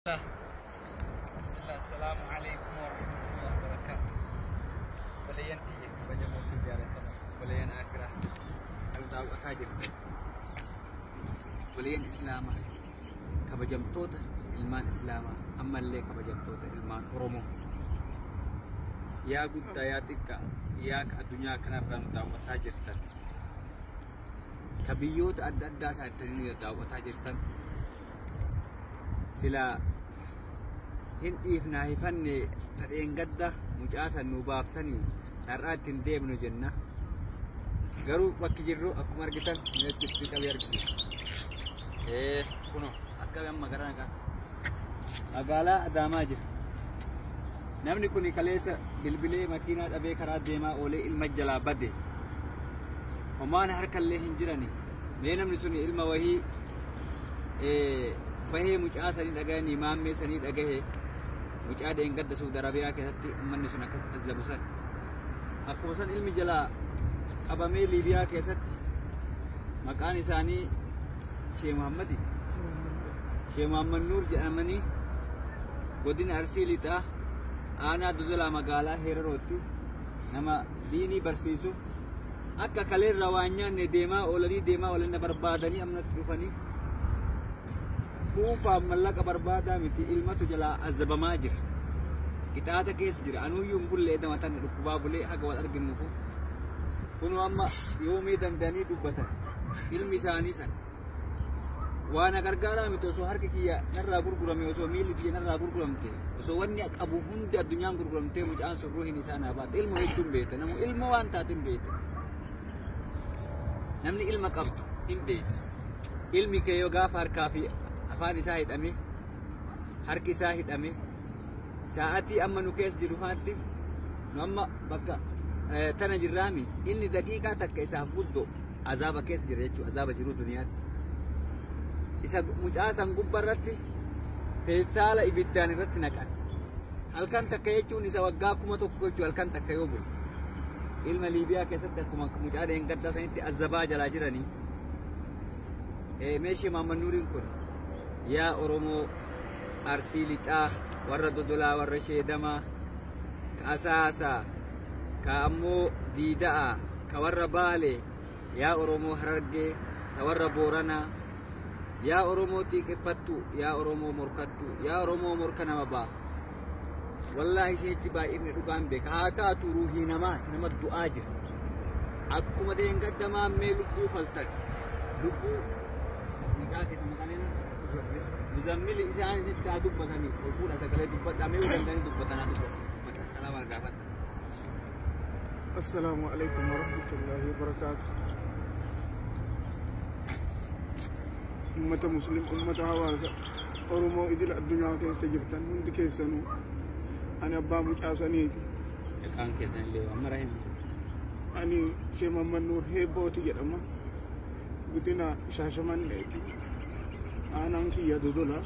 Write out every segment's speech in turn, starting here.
السلام عليكم ورحمة الله وبركاته. ولين تيجي وجمع تجارة ولين آخرة الدعوة تاجر ولين إسلامه كبجم توتا إلمان إسلامه أما اللي كبجم توتا إلمان أرومو يا قد داياتك يا الدنيا كنرن دعوة تاجر تن كبيوت أدى تاجرين دعوة تاجر تن سلا هندي فناهي فني ترين قدة مجاسا نوبافتني ترات تنديب نجنة قرو وكجرو أكو مرقتن نتفق بيرقسيس كنو أسكا بيام مقرانك أقالا داماجر نمني كوني كاليسا بالبلي مكينات أبي كرات ديما أولي المجلا بدي وما نحرك اللي هنجراني نمني سوني إلما وهي فهي مجاسا ندقاني مامي سنيد أقهي مجاد إن قد سود عربية كهتي من نسنا كذبوسان أكوسان علم جلا أبا مي ليبيا كهست مكان إنساني شيخ محمدي شيخ محمد نور جامني قدين أرسيلي تا أنا دوزلا مقالا هيروتي نما ديني برسيسو أكا كالير روانيا نديما أولاني ديما أولاني بربادني أمنا تروفاني كوفا ملك بربادا متي علمة جلا الزبما جر كتاتا كيس جر أنو يوم كل إذا ما تن ركباب لي حق والأرجل النفو كنوا أما يومي دمداني دبتا علم ثاني سن وأنا كرجالا متو سو هرك كيا نرى غرغرامي وسو ميل كيا نرى غرغرامتي وسو وني أبو هند الدنيا غرغرامتي مجان سروه نسان أباد علم هيتم بيت نمو علم وان تاتم بيت نمني علم كابت إم بيت علمي كيوغا فاركافي أفان إساهد أمي حرك إساهد أمي ساعتي أما نكيس جروهاتي نما بكا تنجرامي إني دقيقة تك إساه بدو عذاب كيس جريتشو عذاب جرو دنيات إسا مجاسا قبرتي فيستالا إبداني رتي نكات هلكان تكيتشو نسا وقاكما تكويتشو هلكان تكيوبو إلما ليبيا كيستكما مجادة إنقدر سنتي الزباجة لاجراني ماشي ماما نورين كون يا أورومو أرسيلتا ورد دولا ورشيدما كأساسا كأمو ديدا كور بالي يا أورومو هرجي كور بورنا يا أورومو تيكفتو يا أورومو مركتو يا أورومو مركنا مبا والله سيتي باي ابن رقام بك آتا تروحي نمات نمت دعاجر أكو مدين قدما ميلقو فلتك لقو نجاك اسمكانين مزمل إسان ستة دبتني وفولا سكالي دبت أمي ودندني دبتنا دبت السلام عليكم السلام عليكم ورحمة الله وبركاته. أمة مسلم أمة هوازة أرومو إدل الدنيا كيس جبتن هند كيسنو أنا أبا مجاسنيتي كان كيسن لي ومرهم أني شيخ محمد نور هيبوتي جدما قدنا شاشمان لكي أنا أنكي يا دولا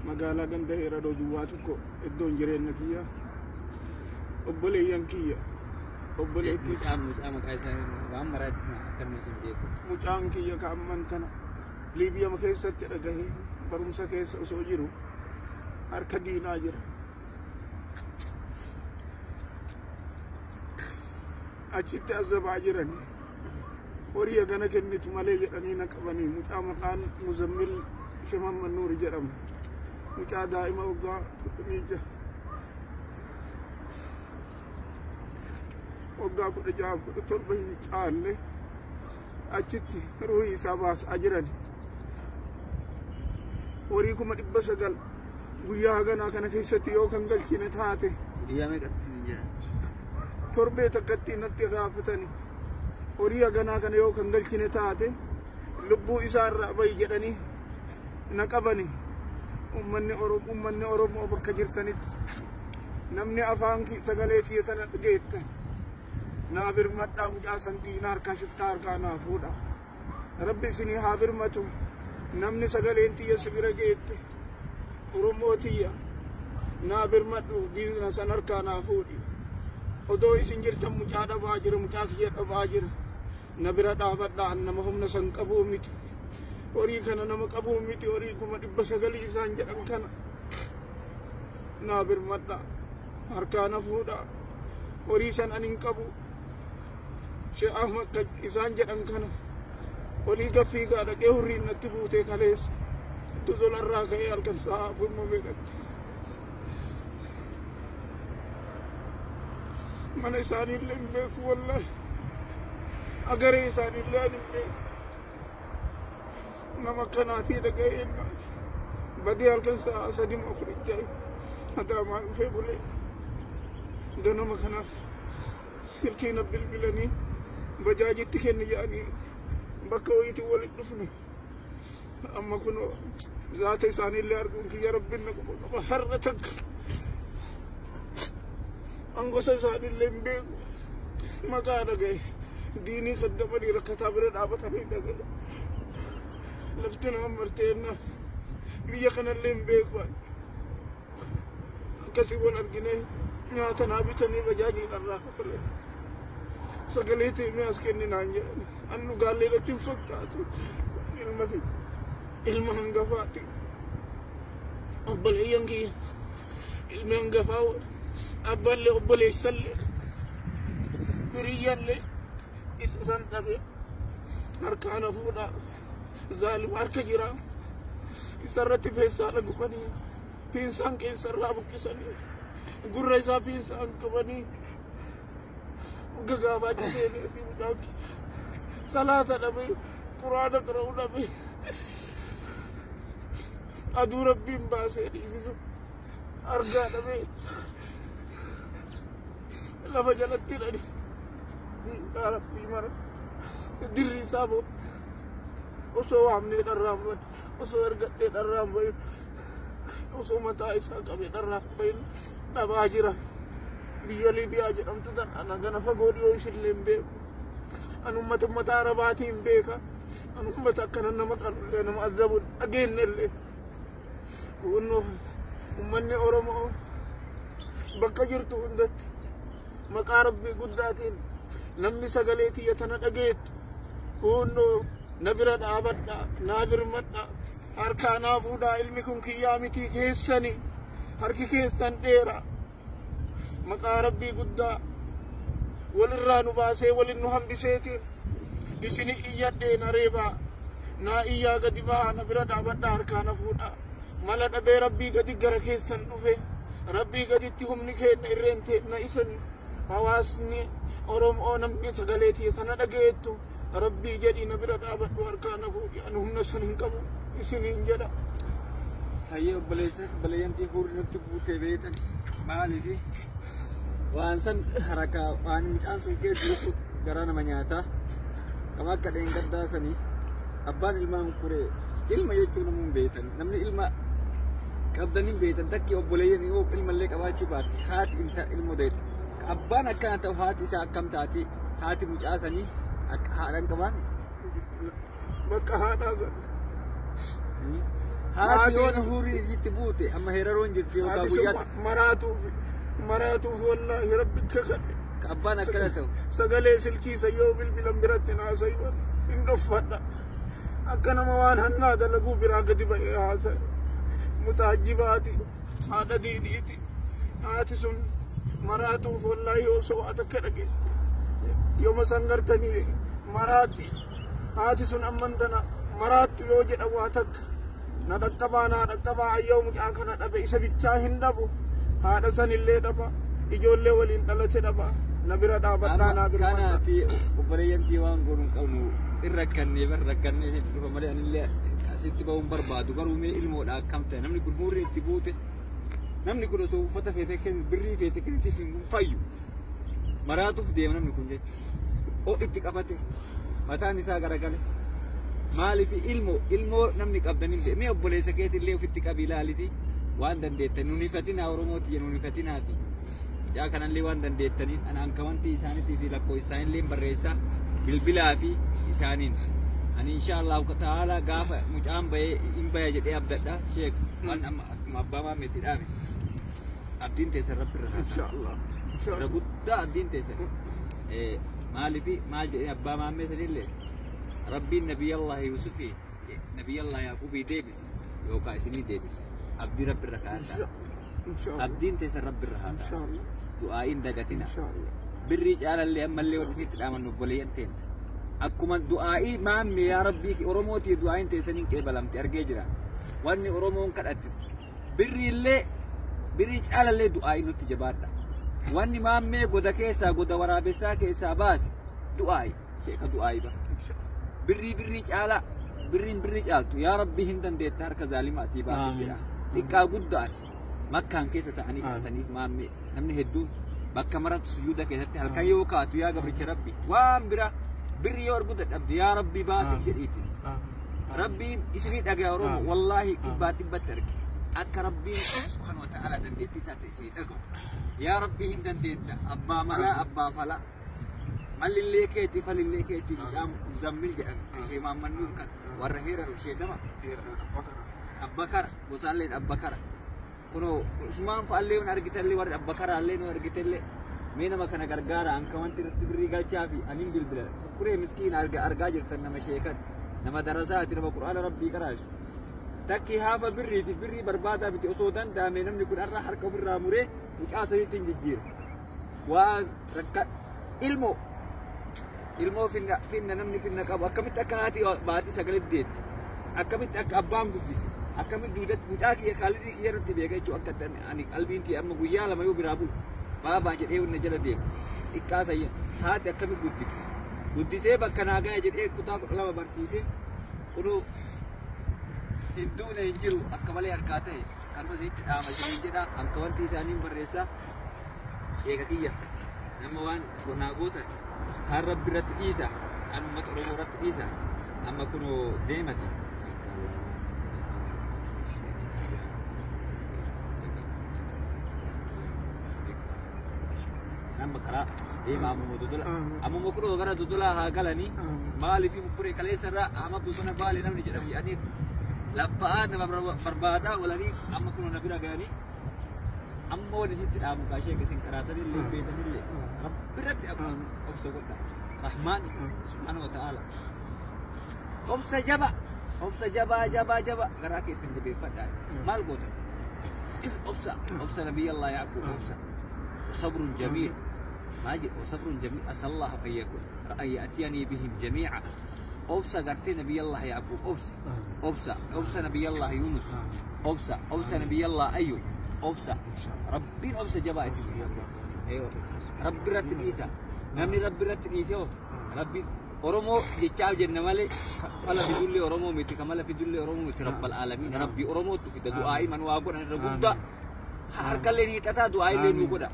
مقالا غنده إرادو دواتكو إدون جرين نكيا أبولي ينكيا أبولي مجام كايسان وامراتنا كرمسن ديكو مجام كيا كأمانتنا ليبيا مكيسة ترغيه برمسا كيسة أسوجيرو هركا دينا جر أجيت أزب عجراني وريا غنا كنت مالي جراني نكباني مجام كان مزمل شمام من نور جرام مجا دائما وقا نيجا وقا كنت جاب كنت تربين تعالي أجيت روحي ساباس أجراني وريكم أدب سجل ويا غنا كان كيستي يو كنقل كينت هاتي يا ميكاتسين جرا تربي تكتي نتي غافتني وريا غنا كان يو كنقل كينت هاتي لبو إسار رأبي جراني نقبني أمني أوروب أبكا جرتني نمني أفانكي تغليتي يتنقيت نابر مدى مجاسن دينار كشفتار كانا فودا ربي سني حابر متو نمني سغلينتي يسبير جيت أوروموتي نابر مدو ديننا سنر كانا فودي odoo isin jirtan mucaa dhabaa jira mucaa kiyya dhabaa jira na bira dhaabadhaan nama humna san qabuu miti horii kana nama qabuu miti horii kuma 900 isaan jedhan kana naabir madha harkaana fuudha horii san anin qabu Sheekh Ahmad ka isaan jedhan kana olii gaffiigaa dhaqee hurriin natti buutee kaleessa tuzolarraa ka'ee halkan sa'a afurma beekatti mana isaaniillee hin beeku wallahi agaree isaaniillee ani hin beeku nama akkanaatii dhaga'ee badii halkan sa'a sadima afuritti adaamaa dhufee bulee ganama kanaaf silkiina bilbilanii bajaajitti kenni jedhanii bakka wayiitii walitti dhufne amma kunoo zaata isaaniillee arguun kiyya rabbiin na qaba har'a takka angosa isaaniillee hin beeku maqaa dhaga'e diinii saddamanii rakkataa bira dhaabatanii dhaga'e lafti nama marteenna biyya kanallee hin beeku akkasii wal argine nyaata naa bitanii bajaajiidharraa kafale sagaleetii mi as kenninaan jedhani annu gaalleedhatti hin fakkaatu ilma hangafaati obboleeyyan kiyya ilmi hangafaa abballee obboleessallee hiriyyallee isa san dhabe harkaana fuudhaa zaalima harka jira isarratti peessaadha gubanii piinsaan qeensarraa buqqisanii gurra isaa piinsaan qabanii gagaabaatti seeneetii mucaaki salaata dhabe quraana qara'uu dhabe aduu rabbiin baasee dhiisisu argaa dhabe lafa jalatti dhani rabbii mara dirri isaa boo osoo waamnee dharraan bahin osoo ergadhee dharraan bahin osoo mataa isaa qabee dharraan bahin dhabaa jira biyya Liibiyaa jedhamtu tan ana gana fagoo dhiyoo ishillee hin beeku an ummata arabaatii hin beeka an ummata akkana nama qalullee nama azabu dhageenyellee kunoo ummanni Oromoo bakka jirtu hundatti maqaa rabbii guddaatiin namni sagalee tiyya tana dhageettu kunoo na bira dhaabadha naa birmadha harkaa naa fuudhaa ilmi kun kiyyaa mitii keessanii harki keessan dheeraa maqaa rabbii guddaa walirraa nu baasee walin nu hambiseetiin isini iyyadhee na reebaa naa iyyaa gadi ba'aa na bira dhaabadha harkaa na fuudhaa mala dhabee rabbii gadi gara keessan dhufe rabbii gaditti humni keenna irreen teenna isan hawaasni Oromoo namni sagalee tiyya tana dhageettu rabbii jedhii na bira dhaabadhu harkaa na fuudhi ani humna san hin qabu isiniin jedha hayyee obboleeyyantii hurri nutti buutee beetan maaliifi waan san harakaa waan midhaan sun keessa jiru gara nama nyaataa kama akka dheengaddaa sanii abbaan ilmaan kuree ilma jechuun namuu hin beekan namni ilma qabdan hin beekan takki obboleeyyan yoo ilmallee qabaachuu baatte haati ilmoo deetu abbaan akkana ta'u haati isaa akkam taati haati mucaa sanii haadhan qabaan bakka haadhaa san haati yoona hurri isitti buute amma heraroon jirti yookaan guyyaatti maraatuuf wallaahi rabbi kakadhe abbaan akkana ta'u sagalee silkiisa yoo bilbilan biratti naasayu hin dhoffadha akka nama waan hannaa dalaguu biraa gadi ba'ee haasa'e mutaajjibaati haadha diidhiiti haati sun maraatuuf wallaahi yoo so'aa takka dhage yooma san gartanii maraatti haati sun amman tana maraattu yoo jedha waa takka na dhaqqabaa ayyoo mucaa kana dhabe isa bichaa hin dhabu haadha sanillee dhaba ijoollee waliin dhalate dhaba na bira dhaabadhaa naa bira kanaati obboleeyyantii waan godhuun qabnu irrakkannee barrakkannee dhufa malee anillee asitti ba'uun barbaadu garuu mee ilmoodha akkam ta'e namni kun hurri itti buute namni kun osoo uffata feetee kennu birrii feetee kennitiif hin fayyu maraatuuf deema namni kun jechuudha itti qabate mataan isaa garagale maaliif ilmoo namni qabdan hin mee obboleessa keetillee ofitti qabi ilaaliti waan dandeettan nuuni fatina Oromooti nuuni fatinaati jaa kanallee waan dandeettaniin ana anka wanti isaaniitii fi lakkoo isaanillee barreessaa bilbilaa fi isaaniin ani inshallah ta'ala gaafa mucaan bahee hin baya jedhee abdadha sheek waan amma abbaa maameetti dhaame abdiin teessan rabbi irra inshallah guddaa abdiin teessan maaliif maal jedhee abbaa maamee sanillee rabbiin nabiyallah Yuusufi nabiyallah Yaqubii deebise yookaan isinii deebise abdii rabbi irra kaa'ata إن شاء الله أبدين تيسر رب الرهاب إن شاء الله دعائين دقتنا إن شاء الله بالريج على اللي أما اللي ودسيت الأمن نقولينتين أكما دعائي ما يا ربي أرموتي دعائين تيسنين كيبلام تأرجيجرا واني أرمون كرأت بري اللي بريج على اللي دعائي نتجبارنا واني ما مي قد كيسا قد ورابسا كيسا باس دعائي شيء دعائي با بريج على بريج على يا ربي هندن ديت هرك ظالماتي با كده إكا قد دعائي مكان كيسا تعنيف ما مي نمني هدون bakka maratti sujuuda keessatti halkan yoo kaatu yaa gabricha rabbi waan bira birri yoo arguu dadhabde yaa rabbi baasif jedhiiti rabbiin isinii dhagaa oromo wallaahi dhibbatti arge akka rabbiin subhaanahu wa ta'ala dandeettii isaatti isinii dhagahu yaa rabbii hin dandeetta abbaa malaa abbaa falaa malillee keetii falillee keetii zammil jedhan ishee maammannuun kan warra heeraru ishee dama abbakara gosaalleen abbakara kuno Usmaan fa'allee on argitellee warri abbakaraallee on argitellee mee nama kana gargaara anka wanti irratti birrii galchaa fi anin bilbila kuree miskiin argaa jirtan nama sheekat nama darasaati nama quraana rabbii qaraasu takki haafa birriiti birrii barbaadaa biti osoo danda'ame namni kun irraa harka ofirraa muree mucaa saniitti hin jijjiira waa rakka ilmoo finna namni finna qabu akkamitti akka haati baatii sagalee deetti akkamitti akka abbaan guddise akkamitti duudatti mucaa kiyya kaalidii kiyya irratti beeka jechuun akka ani qalbiin kiyya amma guyyaa lama yoo biraa bulu baabaa jedhee wanna jala deemu xiqqaa sayya haati akkamitti guddisee bakka naagaa jedhee kutaa 12 barsiisee kunuu hinduuna hin jiru akka malee harkaa ta'e kanuma isitti dhaama isheen jedha akka wanti isaaniin barreessaa sheeka kiyya nama waan naa gootan kaan rabbi irratti dhiisa kaan uummata oromoo irratti dhiisa amma kunoo deemati. Nama karaa deema ammoo dudula ammoo kuroo gara dudula haa galanii maaliif mukkuree kaleessarraa amma bosona baale namni jedhamu yaani laffa'aa nama barbaadaa walanii amma kunoo na bira ga'anii amma wani sitti dhaamu kaashee akkasiin qaraatanillee beekanillee rabbiirratti obsa godha rahmaani subhaanahu wa ta'ala obsa jabaa garaa keessan jabeeffadhaa maal goota obsa nabiyyallah yaaqub obsa صبر جميل ماجد وصبر جميل أسأل الله أن يأتيني بهم جميعا أوبسا قرتي نبي الله يعقوب أوبسا نبي الله يونس أوبسا نبي الله أيوب ربي أوبسا جبا اسمه أيوه ربي رتب إيسا نمني ربي رتب إيسا ربي أرومو جتشاو جنة مالي فلا في دولي أرومو ميتي كمالا في دولي أرومو ميتي رب العالمين ربي أرومو في دعائي من واقون أن ربودا harka lee ni tataa du'aa illee nu godha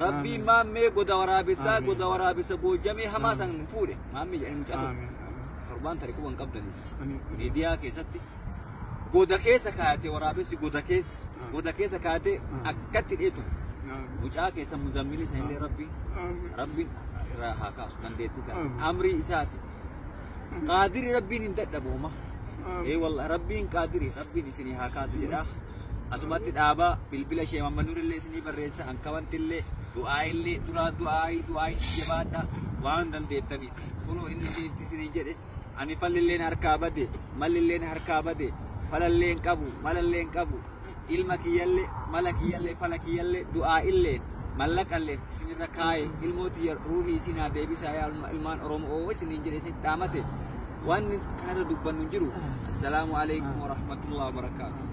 rabbiin maammee goda waraabessa goojamee hamaa san fuudhe maammee jedhanii mucaa torbaan tarii quban qabdanis miidiyaa keessatti goda keessa kaayatee waraabessi goda keessa kaayatee akkatti dheetu mucaa keessa muzammili isa illee rabbiin irraa haa kaasu dandeettii isaa amrii isaati qaadiri rabbiin hin dadhabooma wallah rabbiin qaadiri rabbiin isinii haa kaasu jedhaa asumatti dhaabaa bilbila ishee mammanuurillee isinii barreessa hanka wantillee du'aayillee du'aayi jabaadha waan dandeettanii kunoo inni isinii jedhe ani fallilleen harkaa bade mallilleen harkaa bade falalleen qabu malalleen qabu ilma kiyyallee mala kiyyallee fala kiyyallee du'aa'illeen mallaqalleen isinirra kaaye ilmooti ruuhii isinaa deebisaa yaa ilmaan oromoo isiniin jedhe isin dhaamate waan kanarra dubbannu jiru assalaamu alaykum wa rahmatullahi wa barakaatuh